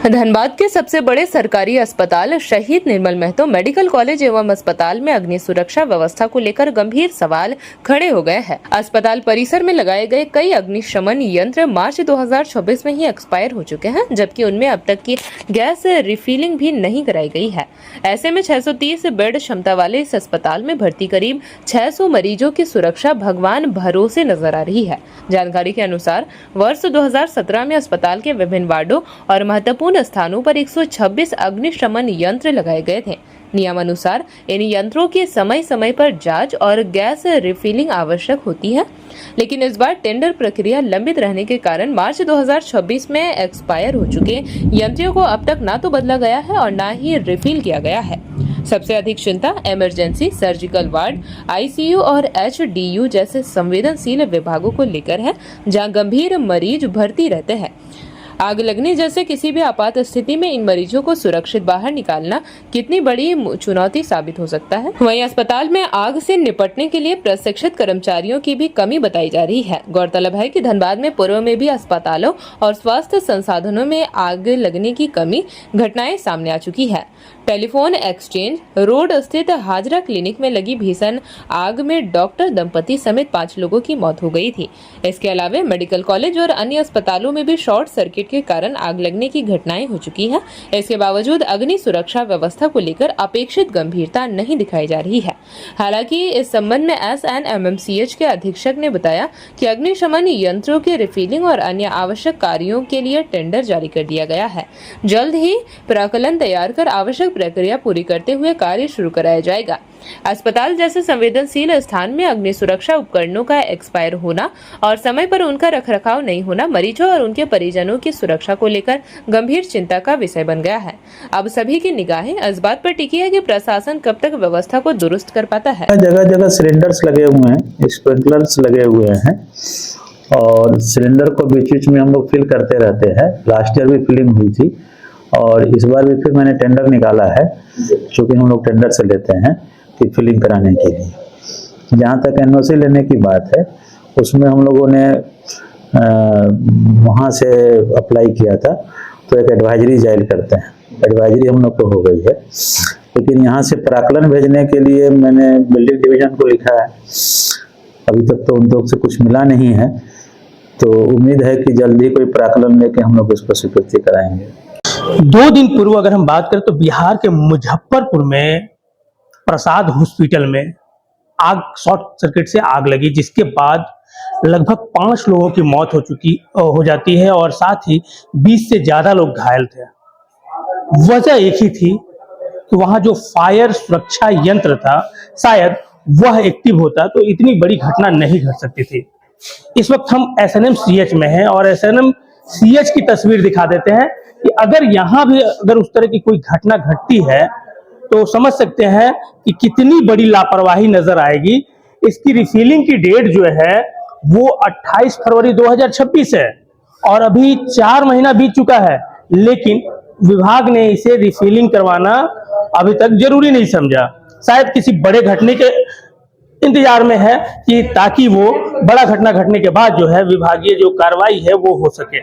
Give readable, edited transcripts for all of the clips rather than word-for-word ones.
धनबाद के सबसे बड़े सरकारी अस्पताल शहीद निर्मल महतो मेडिकल कॉलेज एवं अस्पताल में अग्नि सुरक्षा व्यवस्था को लेकर गंभीर सवाल खड़े हो गए हैं। अस्पताल परिसर में लगाए गए कई अग्निशमन यंत्र मार्च 2026 में ही एक्सपायर हो चुके हैं, जबकि उनमें अब तक की गैस रिफिलिंग भी नहीं कराई गई है। ऐसे में 630 बेड क्षमता वाले इस अस्पताल में भर्ती करीब 600 मरीजों की सुरक्षा भगवान भरोसे नजर आ रही है। जानकारी के अनुसार वर्ष 2017 में अस्पताल के विभिन्न वार्डों और महत्वपूर्ण स्थानों पर 126 अग्निशमन यंत्र लगाए गए थे। नियमानुसार इन यंत्रों की समय समय पर जांच और गैस रिफिलिंग आवश्यक होती है, लेकिन इस बार टेंडर प्रक्रिया लंबित रहने के कारण मार्च 2026 में एक्सपायर हो चुके यंत्रों को अब तक ना तो बदला गया है और ना ही रिफिल किया गया है। सबसे अधिक चिंता इमरजेंसी, सर्जिकल वार्ड, आईसीयू और एचडीयू जैसे संवेदनशील विभागों को लेकर है, जहां गंभीर मरीज भर्ती रहते हैं। आग लगने जैसे किसी भी आपात स्थिति में इन मरीजों को सुरक्षित बाहर निकालना कितनी बड़ी चुनौती साबित हो सकता है। वहीं अस्पताल में आग से निपटने के लिए प्रशिक्षित कर्मचारियों की भी कमी बताई जा रही है। गौरतलब है कि धनबाद में पूर्व में भी अस्पतालों और स्वास्थ्य संसाधनों में आग लगने की कमी घटनाएं सामने आ चुकी है। टेलीफोन एक्सचेंज रोड स्थित हाजरा क्लिनिक में लगी भीषण आग में डॉक्टर दंपति समेत 5 लोगों की मौत हो गई थी। इसके अलावा मेडिकल कॉलेज और अन्य अस्पतालों में भी शॉर्ट सर्किट के कारण आग लगने की घटनाएं हो चुकी हैं। इसके बावजूद अग्नि सुरक्षा व्यवस्था को लेकर अपेक्षित गंभीरता नहीं दिखाई जा रही है। हालांकि इस संबंध में SNMMCH के अधीक्षक ने बताया कि अग्निशमन यंत्रों के रिफिलिंग और अन्य आवश्यक कार्यों के लिए टेंडर जारी कर दिया गया है। जल्द ही प्राक्कलन तैयार कर आवश्यक प्रक्रिया पूरी करते हुए कार्य शुरू कराया जाएगा। अस्पताल जैसे संवेदनशील स्थान में अग्नि सुरक्षा उपकरणों का एक्सपायर होना और समय पर उनका रखरखाव नहीं होना मरीजों और उनके परिजनों की सुरक्षा को लेकर गंभीर चिंता का विषय बन गया है। अब सभी की निगाहें इस बात पर टिकी है कि प्रशासन कब तक व्यवस्था को दुरुस्त कर पाता है। जगह जगह सिलेंडर्स लगे हुए हैं, स्प्रिंकलर्स लगे हुए हैं और सिलेंडर को बीच बीच में हम लोग फिल करते रहते हैं। लास्ट ईयर भी फिलिंग हुई थी और इस बार भी फिर मैंने टेंडर निकाला है, क्योंकि हम लोग टेंडर से लेते हैं कि फिलिंग कराने के लिए। जहाँ तक NOC लेने की बात है, उसमें हम लोगों ने वहाँ से अप्लाई किया था, तो एक एडवाइजरी जारी करते हैं, एडवाइजरी हम लोग को हो गई है। लेकिन यहाँ से प्राक्कलन भेजने के लिए मैंने बिल्डिंग डिवीजन को लिखा है, अभी तक तो उन लोग से कुछ मिला नहीं है, तो उम्मीद है कि जल्दी ही कोई प्राक्कलन लेके हम लोग इसको स्वीकृति कराएंगे। 2 दिन पूर्व अगर हम बात करें तो बिहार के मुजफ्फरपुर में प्रसाद हॉस्पिटल में आग, शॉर्ट सर्किट से आग लगी, जिसके बाद लगभग 5 लोगों की मौत हो जाती है और साथ ही 20 से ज्यादा लोग घायल थे। वजह एक ही थी कि वहां जो फायर सुरक्षा यंत्र था, शायद वह एक्टिव होता तो इतनी बड़ी घटना नहीं घट सकती थी। इस वक्त हम SNMCH में हैं और SNMCH की तस्वीर दिखा देते हैं कि अगर यहाँ भी अगर उस तरह की कोई घटना घटती है तो समझ सकते हैं कि कितनी बड़ी लापरवाही नजर आएगी। इसकी रिफिलिंग की डेट जो है वो 28 फरवरी 2026 है और अभी 4 महीना बीत चुका है, लेकिन विभाग ने इसे रिफिलिंग करवाना अभी तक जरूरी नहीं समझा। शायद किसी बड़े घटने के इंतजार में है कि ताकि वो बड़ा घटना घटने के बाद जो है विभागीय जो कार्रवाई है वो हो सके।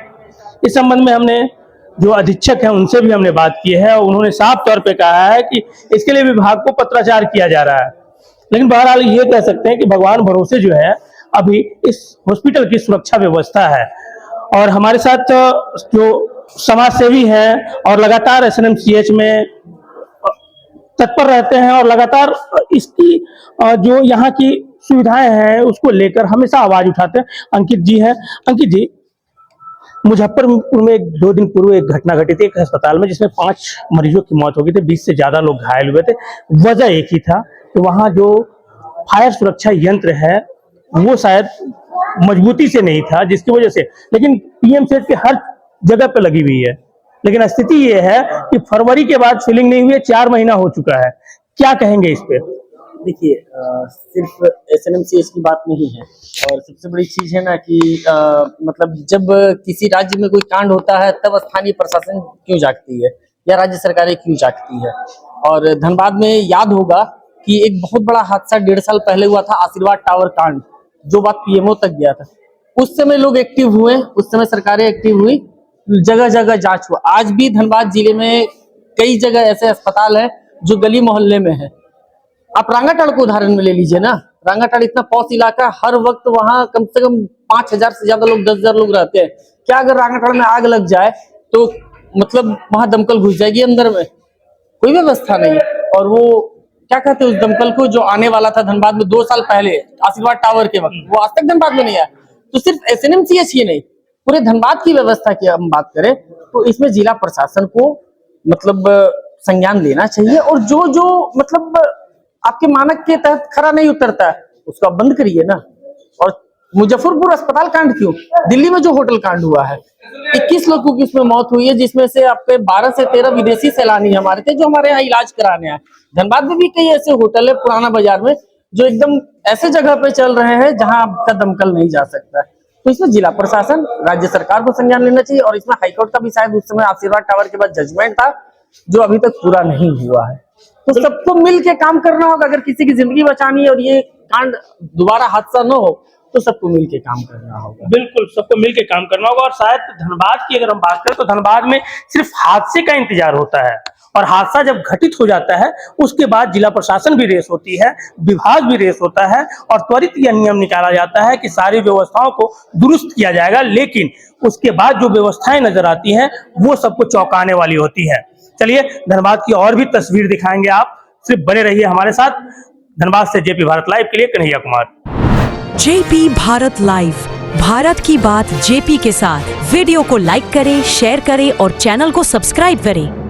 इस संबंध में हमने जो अधीक्षक है उनसे भी हमने बात की है और उन्होंने साफ तौर पे कहा है कि इसके लिए विभाग को पत्राचार किया जा रहा है। लेकिन बहरहाल ये कह सकते हैं कि भगवान भरोसे जो है अभी इस हॉस्पिटल की सुरक्षा व्यवस्था है और हमारे साथ जो समाज सेवी हैं और लगातार SNMCH में तत्पर रहते हैं और लगातार इसकी जो यहाँ की सुविधाएं हैं उसको लेकर हमेशा आवाज उठाते हैं, अंकित जी हैं। अंकित जी, मुजफ्फरपुर में 2 दिन पूर्व एक घटना घटी थी एक अस्पताल में, जिसमें 5 मरीजों की मौत हो गई थी, 20 से ज्यादा लोग घायल हुए थे। वजह एक ही था कि वहां जो फायर सुरक्षा यंत्र है वो शायद मजबूती से नहीं था, जिसकी वजह से, लेकिन PMCH के हर जगह पे लगी हुई है। लेकिन स्थिति ये है कि फरवरी के बाद फिलिंग नहीं हुई है, 4 महीना हो चुका है। क्या कहेंगे इस पे? देखिए, सिर्फ SNMCH की बात नहीं है और सबसे बड़ी चीज है ना कि मतलब जब किसी राज्य में कोई कांड होता है तब स्थानीय प्रशासन क्यों जागती है या राज्य सरकारें क्यों जागती है। और धनबाद में याद होगा कि एक बहुत बड़ा हादसा 1.5 साल पहले हुआ था, आशीर्वाद टावर कांड, जो बात PMO तक गया था। उस समय लोग एक्टिव हुए, उस समय सरकारें एक्टिव हुई जगह जगह जांच हुआ। आज भी धनबाद जिले में कई जगह ऐसे अस्पताल है जो गली मोहल्ले में है। आप रांगाटाड़ को उदाहरण में ले लीजिए ना, रांगाटाड़ इतना पॉश इलाका, हर वक्त वहां कम से कम 5,000 से ज्यादा लोग, 10,000 लोग रहते हैं। क्या अगर रांगाटाड़ में आग लग जाए तो मतलब वहां दमकल घुस जाएगी अंदर में? कोई व्यवस्था नहीं। और वो क्या कहते हैं उस दमकल को, जो आने वाला था धनबाद में 2 साल पहले आशीर्वाद टावर के वक्त, वो आज तक धनबाद में नहीं आया। तो सिर्फ SNMCH ही नहीं, पूरे धनबाद की व्यवस्था की हम बात करें तो इसमें जिला प्रशासन को मतलब संज्ञान लेना चाहिए। और जो जो मतलब आपके मानक के तहत खरा नहीं उतरता है उसको आप बंद करिए ना। और मुजफ्फरपुर अस्पताल कांड क्यों, दिल्ली में जो होटल कांड हुआ है, 21 लोगों की उसमें मौत हुई है, जिसमें से आपके 12 से 13 विदेशी सैलानी हमारे थे जो हमारे यहाँ इलाज कराने आए। धनबाद में भी कई ऐसे होटल है पुराना बाजार में जो एकदम ऐसे जगह पे चल रहे हैं जहां आपका दमकल नहीं जा सकता। तो इसमें जिला प्रशासन, राज्य सरकार को संज्ञान लेना चाहिए। और इसमें हाईकोर्ट का भी शायद उस समय आशीर्वाद टावर के बाद जजमेंट था जो अभी तक पूरा नहीं हुआ है। तो सबको मिल के काम करना होगा। अगर किसी की जिंदगी बचानी है और ये कांड दोबारा हादसा न हो तो सबको मिल के काम करना होगा। बिल्कुल, सबको मिलकर काम करना होगा। और शायद धनबाद की अगर हम बात करें तो धनबाद में सिर्फ हादसे का इंतजार होता है, और हादसा जब घटित हो जाता है उसके बाद जिला प्रशासन भी रेस होती है, विभाग भी रेस होता है, और त्वरित यह नियम निकाला जाता है कि सारी व्यवस्थाओं को दुरुस्त किया जाएगा। लेकिन उसके बाद जो व्यवस्थाएं नजर आती हैं वो सबको चौंकाने वाली होती है। चलिए धनबाद की और भी तस्वीर दिखाएंगे, आप सिर्फ बने रहिए हमारे साथ। धनबाद से JP भारत लाइव के लिए कन्हैया कुमार। JP भारत लाइव, भारत की बात JP के साथ। वीडियो को लाइक करें, शेयर करें और चैनल को सब्सक्राइब करें।